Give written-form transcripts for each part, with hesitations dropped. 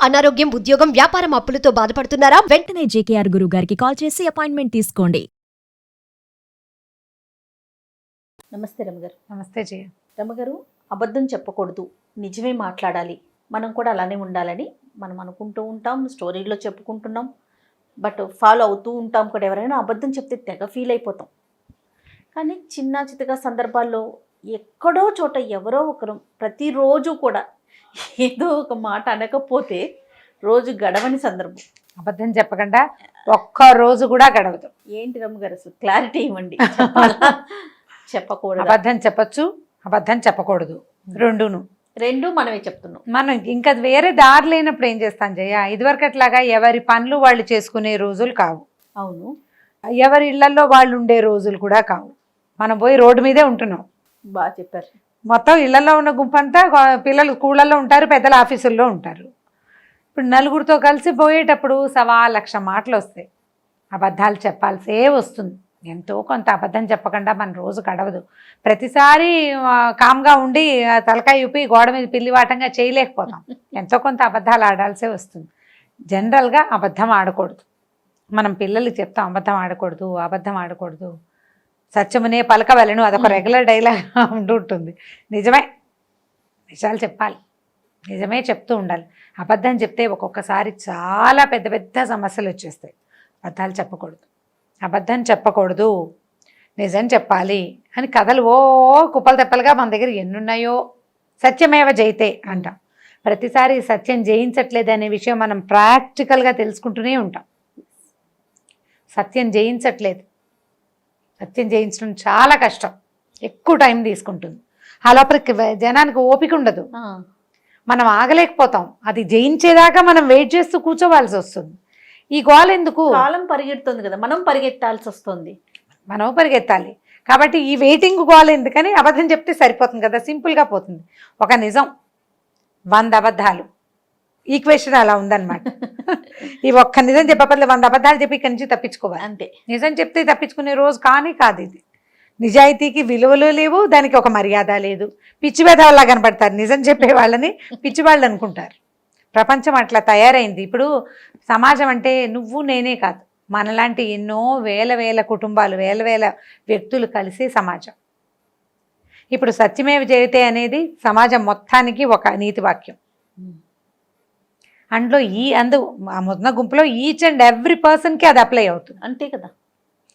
అనారోగ్యం, ఉద్యోగం, వ్యాపారం అప్పులతో బాధపడుతున్నారా? వెంటనే జేకేఆర్ గురువు గారికి కాల్ చేసి అపాయింట్మెంట్ తీసుకోండి. నమస్తే రమగారు. నమస్తే జయ. రమగారు, అబద్ధం చెప్పకూడదు, నిజమే మాట్లాడాలి, మనం కూడా అలానే ఉండాలని మనం అనుకుంటూ ఉంటాం, స్టోరీలో చెప్పుకుంటున్నాం, బట్ ఫాలో అవుతూ ఉంటాం కూడా. ఎవరైనా అబద్ధం చెప్తే తెగ ఫీల్ అయిపోతాం. కానీ చిన్న చితక సందర్భాల్లో ఎక్కడో చోట ఎవరో ఒకరు ప్రతిరోజు కూడా ఏదో ఒక మాట అనకపోతే రోజు గడవని సందర్భం. అబద్ధం చెప్పకుండా ఒక్క రోజు కూడా గడవదు. ఏంటి రమగారు, అసలు క్లారిటీ ఇవ్వండి. చెప్పకూడదు, అబద్ధం చెప్పచ్చు, అబద్ధం చెప్పకూడదు, రెండు మనమే చెప్తున్నాం. మనం ఇంకా వేరే దారి లేనప్పుడు ఏం చేస్తాం జయ? ఇదివరకట్లాగా ఎవరి పనులు వాళ్ళు చేసుకునే రోజులు కావు. అవును, ఎవరి ఇళ్లలో వాళ్ళు ఉండే రోజులు కూడా కావు. మనం పోయి రోడ్డు మీదే ఉంటున్నాం. బాగా చెప్పారు. మొత్తం ఇళ్లలో ఉన్న గుంపంతా పిల్లలు స్కూళ్ళల్లో ఉంటారు, పెద్దల ఆఫీసుల్లో ఉంటారు. ఇప్పుడు నలుగురితో కలిసి పోయేటప్పుడు 1,00,000 మాటలు వస్తాయి. అబద్ధాలు చెప్పాల్సే వస్తుంది. ఎంతో కొంత అబద్ధం చెప్పకుండా మన రోజు గడవదు. ప్రతిసారి కామ్గా ఉండి తలకాయ ఊపి గోడ మీద పిల్లివాటంగా చేయలేకపోతాం. ఎంతో కొంత అబద్ధాలు ఆడాల్సే వస్తుంది. జనరల్గా అబద్ధం ఆడకూడదు. మనం పిల్లలకి చెప్తాం అబద్ధం ఆడకూడదు, అబద్ధం ఆడకూడదు, సత్యమునే పలకవలను, అదొక రెగ్యులర్ డైలాగ్ ఉంటుంటుంది. నిజమే, నిజాలు చెప్పాలి, నిజమే చెప్తూ ఉండాలి. అబద్ధం చెప్తే ఒక్కొక్కసారి చాలా పెద్ద పెద్ద సమస్యలు వచ్చేస్తాయి. అబద్ధాలు చెప్పకూడదు, అబద్ధం చెప్పకూడదు, నిజం చెప్పాలి అని కథలు కుప్పలు తెప్పలుగా మన దగ్గర ఎన్నున్నాయో. సత్యమేవ జయితే అంటాం. ప్రతిసారి సత్యం జయించట్లేదు అనే విషయం మనం ప్రాక్టికల్గా తెలుసుకుంటూనే ఉంటాం. సత్యం జయించట్లేదు, సత్యం జయించడం చాలా కష్టం, ఎక్కువ టైం తీసుకుంటుంది. ఆ లోపలికి జనానికి ఓపిక ఉండదు, మనం ఆగలేకపోతాం. అది జయించేదాకా మనం వెయిట్ చేస్తూ కూర్చోవాల్సి వస్తుంది. ఈ గోల్ ఎందుకు? కాలం పరిగెడుతుంది కదా, మనం పరిగెత్తాల్సి వస్తుంది. మనం పరిగెత్తాలి కాబట్టి ఈ వెయిటింగ్ గోల్ ఎందుకని? అబద్ధం చెప్తే సరిపోతుంది కదా, సింపుల్గా పోతుంది. ఒక నిజం 100 అబద్ధాలు, ఈక్వేషన్ అలా ఉందన్నమాట. ఈ ఒక్క నిజం చెప్పబద్దు 100 అబద్ధాలు చెప్పి ఇక్కడి నుంచి తప్పించుకోవాలి అంతే. నిజం చెప్తే తప్పించుకునే రోజు కానీ కాదు ఇది. నిజాయితీకి విలువలు లేవు, దానికి ఒక మర్యాద లేదు. పిచ్చివేధవల్లా కనపడతారు నిజం చెప్పే వాళ్ళని, పిచ్చివాళ్ళు అనుకుంటారు. ప్రపంచం అట్లా తయారైంది. ఇప్పుడు సమాజం అంటే నువ్వు నేనే కాదు, మనలాంటి ఎన్నో వేల కుటుంబాలు, వేల వ్యక్తులు కలిసే సమాజం. ఇప్పుడు సత్యమేవ జయతే అనేది సమాజం మొత్తానికి ఒక నీతి వాక్యం. అందులో ఆ మొన్న గుంపులో ఈచ్ అండ్ ఎవ్రీ పర్సన్కి అది అప్లై అవుతుంది. అంతే కదా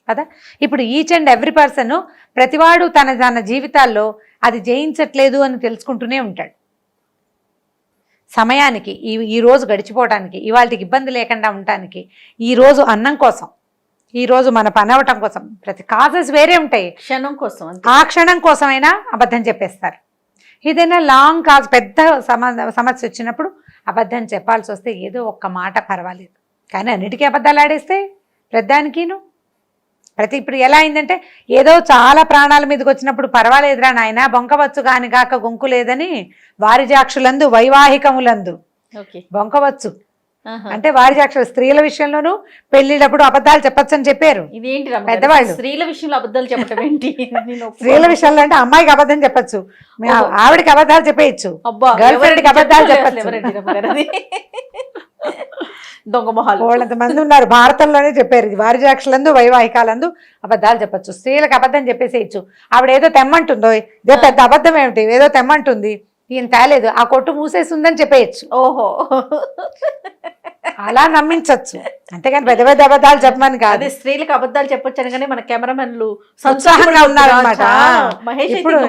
కదా. ఇప్పుడు ఈచ్ అండ్ ఎవ్రీ పర్సన్, ప్రతివాడు తన జీవితాల్లో అది జయించట్లేదు అని తెలుసుకుంటూనే ఉంటాడు. సమయానికి ఈ రోజు గడిచిపోవటానికి, ఇవాళకి ఇబ్బంది లేకుండా ఉండటానికి, ఈరోజు అన్నం కోసం, ఈరోజు మన పని అవటం కోసం, ప్రతి కాజెస్ వేరే ఉంటాయి. క్షణం కోసం, ఆ క్షణం కోసమైనా అబద్ధం చెప్పేస్తారు. ఏదైనా లాంగ్ కాజ్, పెద్ద సమస్య వచ్చినప్పుడు అబద్ధం చెప్పాల్సి వస్తే ఏదో ఒక్క మాట పర్వాలేదు, కానీ అన్నిటికీ అబద్ధాలు ఆడేస్తే ప్రతిదానికిను ఇప్పుడు ఎలా అయిందంటే, ఏదో చాలా ప్రాణాల మీదకి వచ్చినప్పుడు పర్వాలేదురా నాయన, బొంకవచ్చు కాని కాక గొంకు లేదని వారిజాక్షులందు వైవాహికములందు బొంకవచ్చు అంటే వారిజాక్షులు స్త్రీల విషయంలోనూ పెళ్లిళ్ళప్పుడు అబద్ధాలు చెప్పచ్చు అని చెప్పారు. ఇదేంటి పెద్దవాళ్ళు స్త్రీల విషయంలో అబద్ధాలు చెప్పడం ఏంటి? స్త్రీల విషయంలో అంటే అమ్మాయికి అబద్ధం చెప్పచ్చు, ఆవిడకి అబద్ధాలు చెప్పేయచ్చు, గర్ల్ ఫ్రెండ్కి అబద్ధాలు చెప్పచ్చు. దొంగ మొహాలు వాళ్ళంత మంది ఉన్నారు. భారతంలోనే చెప్పారు ఇది. వారిజాక్షులందు వైవాహికాలందు అబద్ధాలు చెప్పచ్చు. స్త్రీలకు అబద్ధం చెప్పేసేయచ్చు. ఆవిడ ఏదో తెమ్మంటుందో, ఇదే పెద్ద అబద్ధం ఏమిటి, ఏదో తెమ్మంటుంది, ఈయన తేలేదు, ఆ కొట్టు మూసేస్తుందని చెప్పేయచ్చు. ఓహో, అలా నమ్మించవచ్చు. అంతేగాని పెద్ద పెద్ద అబద్ధాలు చెప్పమని కాదు. స్త్రీలకు అబద్ధాలు చెప్పొచ్చు అనగానే మన కెమెరామెన్లు ఉత్సాహంగా ఉన్నారనమాట. ఇప్పుడు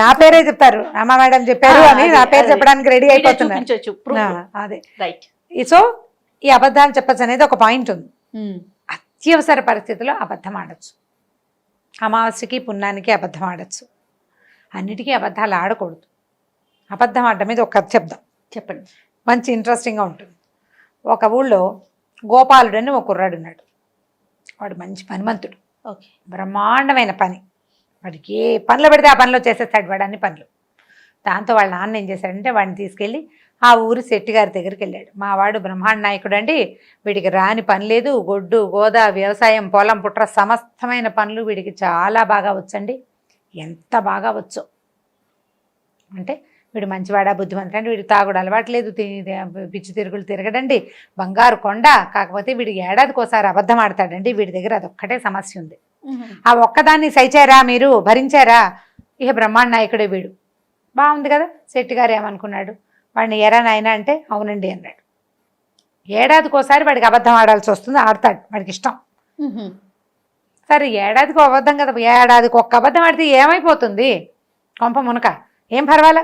నా పేరే చెప్తారు, రామా మేడం చెప్పారు అని నా పేరు చెప్పడానికి రెడీ అయిపోతున్నారు. అదే రైట్. సో ఈ అబద్ధాలు చెప్పచ్చు అనేది ఒక పాయింట్ ఉంది. అత్యవసర పరిస్థితుల్లో అబద్ధం ఆడచ్చు. అమావాస్యకి పుణ్యానికి అబద్ధం ఆడచ్చు. అన్నిటికీ అబద్ధాలు ఆడకూడదు. అబద్ధం ఆడడం మీద ఒక కథ చెప్దాం. చెప్పండి, మంచి ఇంట్రెస్టింగ్గా ఉంటుంది. ఒక ఊళ్ళో గోపాలుడు అని ఒక కుర్రాడు ఉన్నాడు. వాడు మంచి పనిమంతుడు, బ్రహ్మాండమైన పని. వాడికి ఏ పనులు పెడితే ఆ పనిలో చేసేస్తాడు వాడు, అన్ని పనులు. దాంతో వాళ్ళ నాన్న ఏం చేశాడంటే వాడిని తీసుకెళ్ళి ఆ ఊరి శెట్టి గారి దగ్గరికి వెళ్ళాడు. మా వాడు బ్రహ్మాండ నాయకుడు అండి, వీడికి రాని పని లేదు, గొడ్డు గోదా వ్యవసాయం పొలం పుట్ర సమస్తమైన పనులు వీడికి చాలా బాగా వచ్చండి. ఎంత బాగా వచ్చో అంటే వీడు మంచివాడా బుద్ధిమంతుడు అంటే వీడు తాగుడు అలవాటు లేదు, పిచ్చి తిరుగులు తిరగడండి, బంగారు కొండ. కాకపోతే వీడు ఏడాదికి ఒకసారి అబద్ధం ఆడతాడండి, వీడి దగ్గర అదొక్కటే సమస్య ఉంది. ఆ ఒక్కదాన్ని సహించారా మీరు, భరించారా? ఇక బ్రహ్మాండ నాయకుడే వీడు. బాగుంది కదా. శెట్టి గారు ఏమనుకున్నాడు, వాడిని ఎరా నాయన అంటే అవునండి అన్నాడు. ఏడాదికి ఒకసారి వాడికి అబద్ధం ఆడాల్సి వస్తుంది, ఆడతాడు, వాడికి ఇష్టం. సరే ఏడాదికి అబద్ధం కదా, ఏడాదికి ఒక్క అబద్ధం ఆడితే ఏమైపోతుంది, కొంప మునక ఏం పర్వాలా.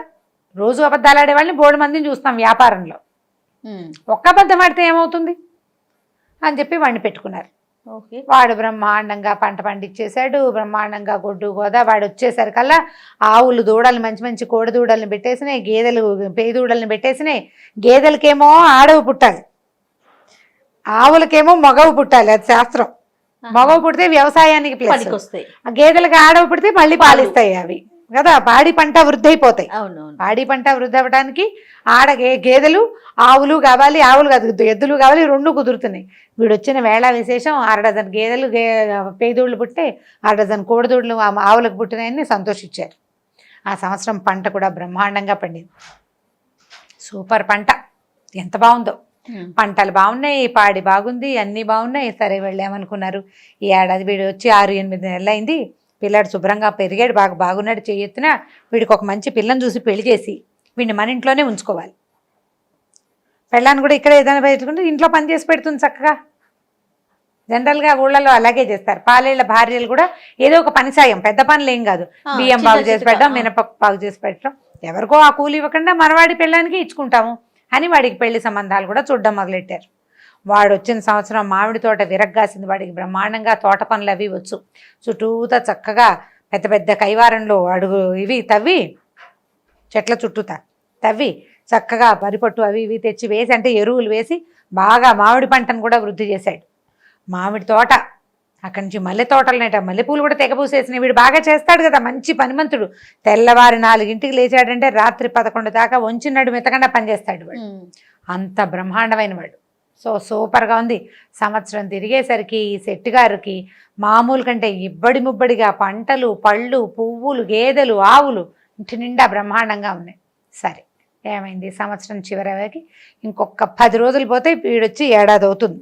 రోజు అబద్ధాలు ఆడేవాళ్ళని బోడు మందిని చూస్తాం వ్యాపారంలో. ఒక్క అబద్ధం ఆడితే ఏమవుతుంది అని చెప్పి వాడిని పెట్టుకున్నారు. వాడు బ్రహ్మాండంగా పంట పండించేశాడు, బ్రహ్మాండంగా గొడ్డు గోదా. వాడు వచ్చేసరికల్లా ఆవులు దూడల్ని మంచి మంచి కోడి దూడల్ని పెట్టేసినాయి, గేదెలు పేయి దూడల్ని పెట్టేసినాయి. గేదెలకేమో ఆడవు పుట్టాలి, ఆవులకేమో మగవు పుట్టాలి, అది శాస్త్రం. మగవు పుడితే వ్యవసాయానికి ప్లస్ వస్తాయి, గేదెలకు ఆడవు పుడితే మళ్ళీ పాలిస్తాయి అవి కదా. పాడి పంట వృద్ధి అయిపోతాయి. పాడి పంట వృద్ధి అవ్వడానికి గేదెలు ఆవులు కావాలి, ఆవులు కాదు ఎద్దులు కావాలి, రెండు కుదురుతున్నాయి. వీడు వచ్చిన వేళ విశేషం 6 డజన్ గేదెలు పేదోళ్ళు పుట్టే, 6 డజన్ కోడిదూడలు ఆవులకు పుట్టినాయని సంతోషించారు. ఆ సంవత్సరం పంట కూడా బ్రహ్మాండంగా పండింది. సూపర్ పంట, ఎంత బాగుందో. పంటలు బాగున్నాయి, పాడి బాగుంది, అన్నీ బాగున్నాయి. సరే వెళ్ళామనుకున్నారు. ఈ ఏడాది వీడు వచ్చి 6-8 నెలలు అయింది. పిల్లాడు శుభ్రంగా పెరిగాడు, బాగున్నాడు, చేయెత్తున. వీడికి ఒక మంచి పిల్లని చూసి పెళ్లి చేసి వీడిని మన ఇంట్లోనే ఉంచుకోవాలి. పెళ్ళాన్ని కూడా ఇక్కడ ఏదైనా పెట్టుకుంటే ఇంట్లో పని చేసి పెడుతుంది చక్కగా. జనరల్గా ఊళ్ళలో అలాగే చేస్తారు. పాలేళ్ల భార్యలు కూడా ఏదో ఒక పని సాయం, పెద్ద పనులు ఏం కాదు, బియ్యం బాగు చేసి పెట్టడం, మినపప్పు బాగు చేసి పెట్టడం, ఎవరికో ఆ కూలి ఇవ్వకుండా మనవాడి పెళ్ళానికి ఇచ్చుకుంటాము అని వాడికి పెళ్లి సంబంధాలు కూడా చూడడం మొదలెట్టారు. వాడు వచ్చిన సంవత్సరం మామిడి తోట విరగ్గాసింది. వాడికి బ్రహ్మాండంగా తోట పనులు అవి వచ్చు. చుట్టూతా చక్కగా పెద్ద పెద్ద కైవారంలో అడుగు ఇవి తవ్వి, చెట్ల చుట్టూతా తవ్వి చక్కగా వరిపట్టు అవి ఇవి తెచ్చి వేసి, అంటే ఎరువులు వేసి బాగా మామిడి పంటను కూడా వృద్ధి చేశాడు. మామిడి తోట, అక్కడి నుంచి మల్లె తోటలనేట, మల్లెపూలు కూడా తెగపూసేసినాయి. వీడు బాగా చేస్తాడు కదా, మంచి పనిమంతుడు. తెల్లవారి 4 లేచాడంటే రాత్రి 11 దాకా వంచినాడు మెత్తకుండా పనిచేస్తాడు వాడు. అంత బ్రహ్మాండమైన వాడు. సూపర్గా ఉంది. సంవత్సరం తిరిగేసరికి ఈ శెట్టి గారికి మామూలు కంటే ఇబ్బడి ముబ్బడిగా పంటలు, పళ్ళు, పువ్వులు, గేదెలు, ఆవులు ఇంటి నిండా బ్రహ్మాండంగా ఉన్నాయి. సరే ఏమైంది, సంవత్సరం చివరికి ఇంకొక 10 రోజులు పోతే వీడొచ్చి ఏడాది అవుతుంది.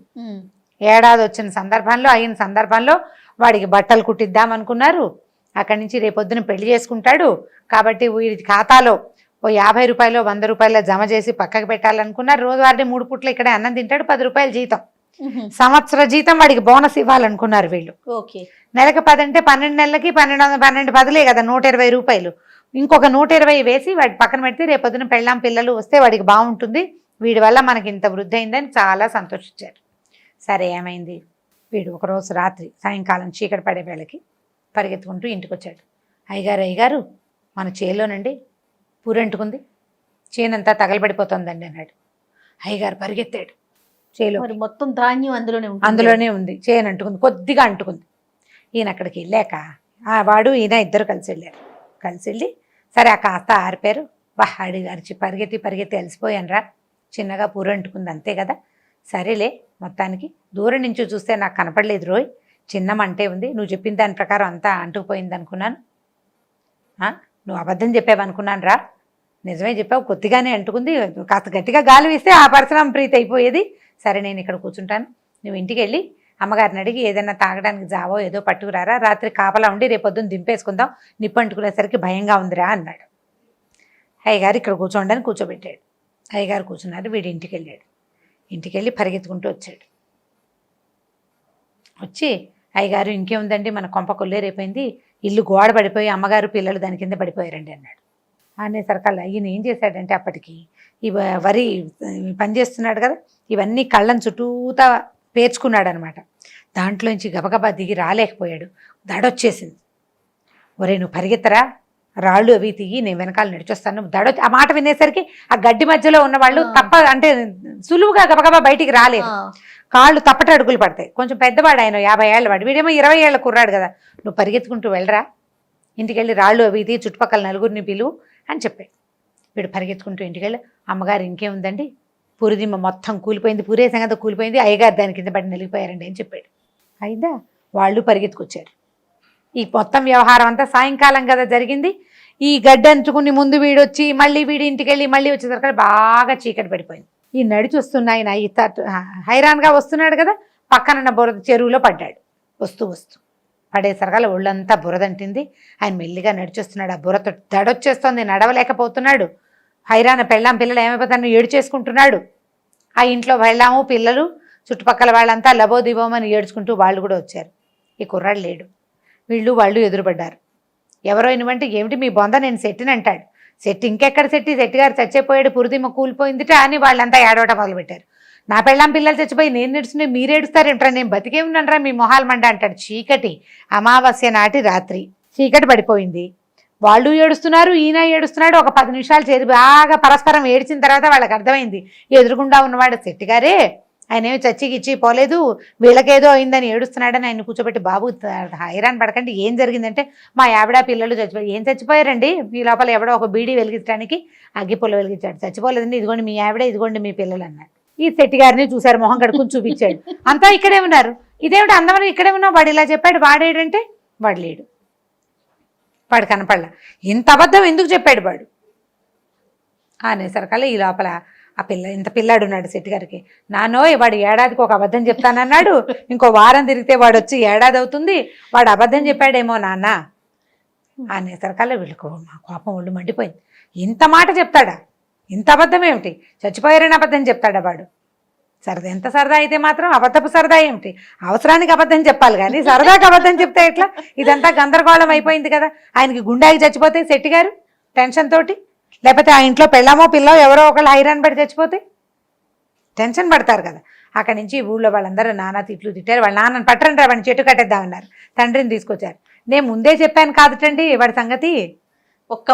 ఏడాది వచ్చిన సందర్భంలో, అయిన సందర్భంలో వాడికి బట్టలు కుట్టిద్దామనుకున్నారు. అక్కడి నుంచి రేపొద్దున పెళ్లి చేసుకుంటాడు కాబట్టి వీడి ఖాతాలో ఓ 50 రూపాయలు 100 రూపాయలు జమ చేసి పక్కకు పెట్టాలనుకున్నారు. రోజువారీ 3 పూట్ల ఇక్కడే అన్నం తింటాడు, 10 రూపాయలు జీతం. సంవత్సర జీతం వాడికి బోనస్ ఇవ్వాలనుకున్నారు వీళ్ళు. నెలకు 10 అంటే 12 నెలలకి 12 10లే కదా, 120 రూపాయలు. ఇంకొక 120 వేసి వాడి పక్కన పెడితే రేపొద్దున పెళ్ళాం పిల్లలు వస్తే వాడికి బాగుంటుంది, వీడి వల్ల మనకి ఇంత వృద్ధి అయిందని చాలా సంతోషించారు. సరే ఏమైంది, వీడు ఒకరోజు రాత్రి సాయంకాలం చీకటి పడే వేళకి పరిగెత్తుకుంటూ ఇంటికి వచ్చాడు. అయ్యగారు మన చేలోనండి పూరంటుకుంది, చేనంతా తగలబడిపోతుందండి అన్నాడు. అయ్యగారు పరిగెత్తాడు. చేలో మొత్తం ధాన్యం అందులోనే ఉంది. చేను అంటుకుంది, కొద్దిగా అంటుకుంది. ఈయన అక్కడికి వెళ్ళాక వాడు ఈయన ఇద్దరు కలిసి వెళ్ళారు. కలిసి వెళ్ళి సరే ఆ కాస్త ఆరిపారు. అరిచి పరిగెత్తి అలసిపోయానురా, చిన్నగా పూరంటుకుంది అంతే కదా, సరేలే మొత్తానికి దూరం నుంచి చూస్తే నాకు కనపడలేదు రోయ్, చిన్న మంటే ఉంది, నువ్వు చెప్పిన దాని ప్రకారం అంతా అంటుకుపోయింది అనుకున్నాను. నువ్వు అబద్ధం చెప్పావనుకున్నాను రా, నిజమే చెప్పావు, కొద్దిగానే అంటుకుంది, కాస్త గట్టిగా గాలి వేస్తే ఆ పరశురామ ప్రీతి అయిపోయేది. సరే నేను ఇక్కడ కూర్చుంటాను, నువ్వు ఇంటికి వెళ్ళి అమ్మగారిని అడిగి ఏదైనా తాగడానికి జావో ఏదో పట్టుకురారా, రాత్రి కాపలా ఉండి రేపొద్దున దింపేసుకుందాం, నిప్పు అంటుకునేసరికి భయంగా ఉందిరా అన్నాడు. అయ్యగారు ఇక్కడ కూర్చోండి అని కూర్చోబెట్టాడు. అయ్యగారు కూర్చున్నారు. వీడి ఇంటికి వెళ్ళాడు. ఇంటికి వెళ్ళి పరిగెత్తుకుంటూ వచ్చాడు. వచ్చి అయ్యగారు ఇంకేముందండి, మన కొంప కొల్లేరైపోయింది, ఇల్లు గోడ పడిపోయి అమ్మగారు పిల్లలు దాని కింద పడిపోయారండి అన్నాడు. అనేసరికల్లా ఈయన ఏం చేశాడంటే అప్పటికి ఈ వరి పనిచేస్తున్నాడు కదా, ఇవన్నీ కళ్ళని చుట్టూతా పేర్చుకున్నాడు అనమాట. దాంట్లోంచి గబగబా దిగి రాలేకపోయాడు. దడొచ్చేసింది. ఒరే నువ్వు పరిగెత్తరా, రాళ్ళు అవి తీగి నేను వెనకాల నడిచొస్తాను. ఆ మాట వినేసరికి ఆ గడ్డి మధ్యలో ఉన్న వాళ్ళు అంటే సులువుగా గబగబా బయటికి రాలేదు. కాళ్ళు తప్పటి అడుగులు పడతాయి. కొంచెం పెద్దవాడు ఆయన, 50 ఏళ్ళ వాడు, వీడేమో 20 ఏళ్ళ కుర్రాడు కదా. నువ్వు పరిగెత్తుకుంటూ వెళ్ళరా, ఇంటికెళ్ళి రాళ్ళు అవి తీ, చుట్టుపక్కల నలుగురిని పిలువు అని చెప్పాడు. వీడు పరిగెత్తుకుంటూ ఇంటికెళ్ళి అమ్మగారు ఇంకేముందండి, పూరిదిమ్మ మొత్తం కూలిపోయింది, పూరే సంగతి కూలిపోయింది, అయ్యగారు దాని కింద పడి నలిగిపోయారండి అని చెప్పాడు. అయిదా వాళ్ళు పరిగెత్తుకొచ్చారు. ఈ మొత్తం వ్యవహారం అంతా సాయంకాలం కదా జరిగింది. ఈ గడ్డి అంచుకుని ముందు వీడొచ్చి మళ్ళీ వీడి ఇంటికి వెళ్ళి మళ్ళీ వచ్చేసరికి బాగా చీకటి పడిపోయింది. ఈ నడిచి వస్తున్న ఆయన ఈ హైరాన్గా వస్తున్నాడు కదా, పక్కనున్న బురద చెరువులో పడ్డాడు. వస్తూ పడేసరికల్లా ఒళ్ళంతా బురదంటింది. ఆయన మెల్లిగా నడిచొస్తున్నాడు. ఆ బురద దడొచ్చేస్తుంది, నడవలేకపోతున్నాడు. హైరాణ పెళ్ళాం పిల్లలు ఏమైపోతాను ఏడు చేసుకుంటున్నాడు. ఆ ఇంట్లో పెళ్ళాము పిల్లలు చుట్టుపక్కల వాళ్ళంతా లబోదిబోమని ఏడ్చుకుంటూ వాళ్ళు కూడా వచ్చారు. ఈ కుర్రాడు లేడు. వాళ్ళు ఎదురుపడ్డారు. ఎవరో ఇనువంటే ఏమిటి మీ బొంద, నేను సెట్టిని అంటాడు. సెట్ ఇంకెక్కడ సెట్టి గారు చచ్చిపోయాడు, పురిదిమ్మ కూలిపోయిందిట అని వాళ్ళంతా ఏడవటం మొదలుపెట్టారు. నా పెళ్ళాం పిల్లలు చచ్చిపోయి నేను ఏడుస్తుంటే మీరు ఏడుస్తారేంటారా, నేను బతికే ఉన్నానరా మీ మొహాలు మండ అంటాడు. చీకటి అమావాస్య నాటి రాత్రి చీకటి పడిపోయింది. వాళ్ళు ఏడుస్తున్నారు, ఈయన ఏడుస్తున్నాడు. ఒక 10 నిమిషాలు చేరి బాగా పరస్పరం ఏడ్చిన తర్వాత వాళ్ళకి అర్థమైంది ఎదురుకుండా ఉన్నవాడు సెట్టి గారే, ఆయన ఏమి చచ్చిగిచ్చి పోలేదు, వీళ్ళకేదో అయిందని ఏడుస్తున్నాడని ఆయన కూర్చోబెట్టి, బాబు హైరాన్ పడకండి, ఏం జరిగిందంటే మా ఆవిడ పిల్లలు చచ్చిపోయి. ఏం చచ్చిపోయారండి? మీ లోపల ఎవడో ఒక బీడీ వెలిగించడానికి అగ్గిపుల్ల వెలిగించాడు. చచ్చిపోలేదండి, ఇదిగోండి మీ ఆవిడ, ఇదిగోండి మీ పిల్లలు అన్నాడు. ఈ సెట్టి గారిని చూశారు, మొహం కడుకుని చూపించాడు. అంతా ఇక్కడే ఉన్నారు. ఇదేమిటి అందమని ఇక్కడే ఉన్నావు, వాడు ఇలా చెప్పాడు, వాడేడంటే వాడు లేడు, వాడు కనపడలా. ఇంత అబద్ధం ఎందుకు చెప్పాడు వాడు అనేసరికల్లా ఈ లోపల ఆ ఇంత పిల్లాడు ఉన్నాడు సెట్టి గారికి. నానోయ్ వాడు ఏడాదికి ఒక అబద్ధం చెప్తానన్నాడు, ఇంకో వారం తిరిగితే వాడు వచ్చి ఏడాది అవుతుంది, వాడు అబద్ధం చెప్పాడేమో నాన్న అనేసరికల్లా వీళ్ళకు మా కోపం ఒళ్ళు మండిపోయింది. ఇంత మాట చెప్తాడా, ఇంత అబద్ధం ఏమిటి, చచ్చిపోయారని అబద్ధం చెప్తాడా వాడు? సరదా ఎంత సరదా అయితే మాత్రం అబద్ధపు సరదా ఏమిటి, అవసరానికి అబద్ధం చెప్పాలి కానీ సరదాకి అబద్ధం చెప్తే ఎట్లా? ఇదంతా గందరగోళం అయిపోయింది కదా. ఆయనకి గుండాకి చచ్చిపోతే సెట్టి గారు టెన్షన్ తోటి, లేకపోతే ఆ ఇంట్లో పెళ్ళామో పిల్లో ఎవరో ఒకళ్ళు హైరాన్ పడి చచ్చిపోతే టెన్షన్ పడతారు కదా. అక్కడి నుంచి ఊళ్ళో వాళ్ళందరూ నానా తిట్లు తిట్టారు. వాళ్ళ నాన్నని పట్టరండి వాడిని చెట్టు కట్టేద్దామన్నారు. తండ్రిని తీసుకొచ్చారు. నేను ముందే చెప్పాను కాదుటండి వాడి సంగతి, ఒక్క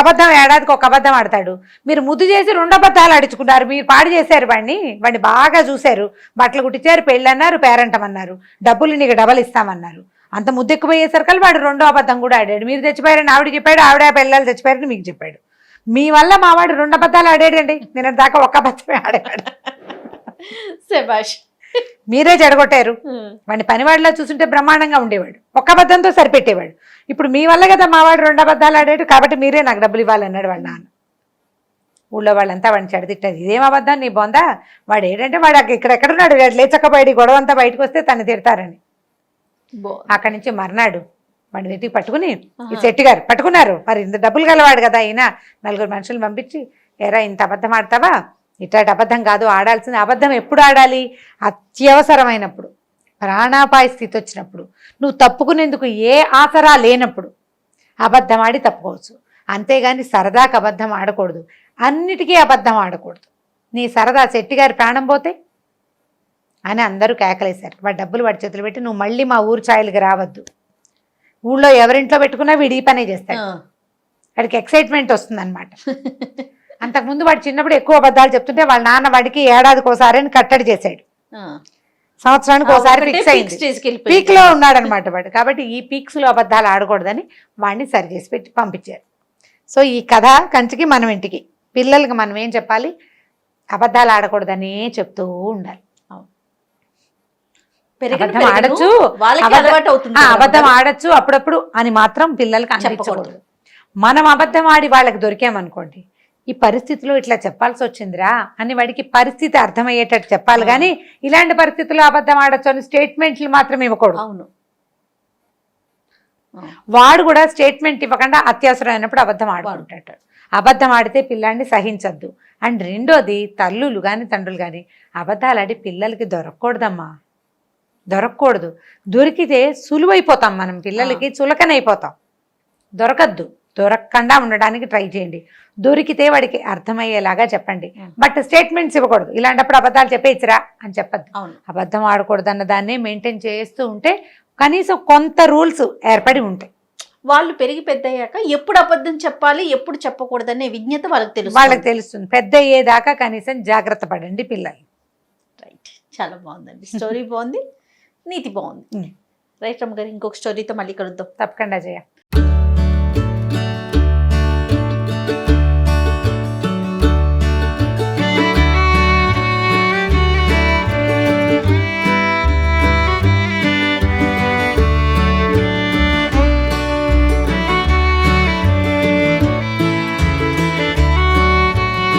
అబద్ధం ఏడాదికి ఒక అబద్ధం ఆడతాడు. మీరు ముద్దు చేసి 2 అబద్ధాలు ఆడించుకున్నారు, మీరు పాడు చేశారు వాడిని బాగా చూశారు, బట్టలు కుట్టించారు, పెళ్ళి అన్నారు, పేరంటం అన్నారు, డబ్బులు నీకు డబల్ ఇస్తామన్నారు. అంత ముద్దు ఎక్కువయ్యేసరికి వాడు 2వ అబద్ధం కూడా ఆడాడు. మీరు చచ్చిపోయారని ఆవిడ చెప్పాడు, ఆవిడ పిల్లలు చచ్చిపోయారని మీకు చెప్పాడు. మీ వల్ల మా వాడు 2 అబద్ధాలు ఆడాడండి, నేను దాకా ఒక్క అబద్ధమే ఆడాడు. శభాష్, మీరే చెడగొట్టారు. వాడిని పనివాడిలా చూస్తుంటే బ్రహ్మాండంగా ఉండేవాడు, ఒక్క అబద్ధంతో సరిపెట్టేవాడు. ఇప్పుడు మీ వల్ల కదా మా వాడు 2 అబద్ధాలు ఆడాడు, కాబట్టి మీరే నాకు డబ్బులు ఇవ్వాలన్నాడు వాళ్ళ నాన్న. ఊళ్ళో వాళ్ళంతా వాడిని చెడదిట్టారు. ఇదేం అబద్ధం నీ బొందా, వాడు ఏంటంటే వాడు ఇక్కడెక్కడున్నాడు, లేచకపోయాడు, గొడవ అంతా బయటకు వస్తే తను తిడతారని. అక్కడి నుంచి మర్నాడు వాడిని వెతికి పట్టుకుని ఈ సెట్టి గారు పట్టుకున్నారు. మరి ఇంత డబ్బులు గలవాడు కదా ఈయన, 4 మనుషులు పంపించి, ఎరా ఇంత అబద్ధం ఆడతావా, ఇట్లాంటి అబద్ధం కాదు ఆడాల్సింది. అబద్ధం ఎప్పుడు ఆడాలి? అత్యవసరమైనప్పుడు, ప్రాణాపాయ స్థితి వచ్చినప్పుడు, నువ్వు తప్పుకునేందుకు ఏ ఆసరా లేనప్పుడు అబద్ధం ఆడి తప్పుకోవచ్చు. అంతేగాని సరదాకి అబద్ధం ఆడకూడదు, అన్నిటికీ అబద్ధం ఆడకూడదు. నీ సరదా సెట్టి గారి ప్రాణం పోతే అని అందరూ కేకలేశారు. వాడి డబ్బులు వాడి చేతులు పెట్టి, నువ్వు మళ్ళీ మా ఊరు ఛాయలకి రావద్దు, ఊళ్ళో ఎవరింట్లో పెట్టుకున్నా వీడి ఈ పనే చేస్తాడు, వాడికి ఎక్సైట్మెంట్ వస్తుంది అనమాట. అంతకుముందు వాడు చిన్నప్పుడు ఎక్కువ అబద్ధాలు చెప్తుంటే వాళ్ళ నాన్న వాడికి ఏడాదికి ఒకసారి అని కట్టడి చేశాడు, సంవత్సరానికి ఒకసారి ఫిక్స్ అయింది, పీక్ లో ఉన్నాడనమాట వాడు. కాబట్టి ఈ పీక్స్ లో అబద్ధాలు ఆడకూడదని వాడిని సరి చేసి పెట్టి పంపించారు. సో ఈ కథ కంచికి మనం ఇంటికి, పిల్లలకి మనం ఏం చెప్పాలి, అబద్ధాలు ఆడకూడదని చెప్తూ ఉండాలి. అబద్ధం ఆడచ్చు, అబద్ధం ఆడచ్చు అప్పుడప్పుడు అని మాత్రం పిల్లలకి అనిపించకూడదు. మనం అబద్ధం ఆడి వాళ్ళకి దొరికామనుకోండి, ఈ పరిస్థితిలో ఇట్లా చెప్పాల్సి వచ్చిందిరా అని వాడికి పరిస్థితి అర్థమయ్యేటట్టు చెప్పాలి కానీ ఇలాంటి పరిస్థితుల్లో అబద్ధం ఆడచ్చు అని స్టేట్మెంట్లు మాత్రం ఇవ్వకూడదు. అవును, వాడు కూడా స్టేట్మెంట్ ఇవ్వకుండా అత్యవసరమైనప్పుడు అబద్ధం ఆడుకుంటాడు. అబద్ధం ఆడితే పిల్లాన్ని సహించద్దు. అండ్ రెండోది, తల్లులు కానీ తండ్రులు కానీ అబద్ధాలు ఆడి పిల్లలకి దొరకకూడదమ్మా, దొరకకూడదు. దొరికితే సులువైపోతాం, మనం పిల్లలకి చులకనైపోతాం. దొరకద్దు, దొరకకుండా ఉండడానికి ట్రై చేయండి. దొరికితే వాడికి అర్థమయ్యేలాగా చెప్పండి, బట్ స్టేట్మెంట్స్ ఇవ్వకూడదు. ఇలాంటప్పుడు అబద్ధాలు చెప్పేచ్చిరా అని చెప్పద్దు. అబద్ధం ఆడకూడదు అన్న దాన్ని మెయింటైన్ చేస్తూ ఉంటే కనీసం కొంత రూల్స్ ఏర్పడి ఉంటాయి. వాళ్ళు పెరిగి పెద్ద అయ్యాక ఎప్పుడు అబద్ధం చెప్పాలి, ఎప్పుడు చెప్పకూడదనే విజ్ఞత వాళ్ళకి తెలుస్తుంది. పెద్ద అయ్యేదాకా కనీసం జాగ్రత్త పడండి పిల్లలు. రైట్, చాలా బాగుందండి, స్టోరీ బాగుంది, నీతి బాగుంది. రైట్ రమ్మ గారు, ఇంకొక స్టోరీతో మళ్ళీ కలుద్దాం. తప్పకుండా జయ.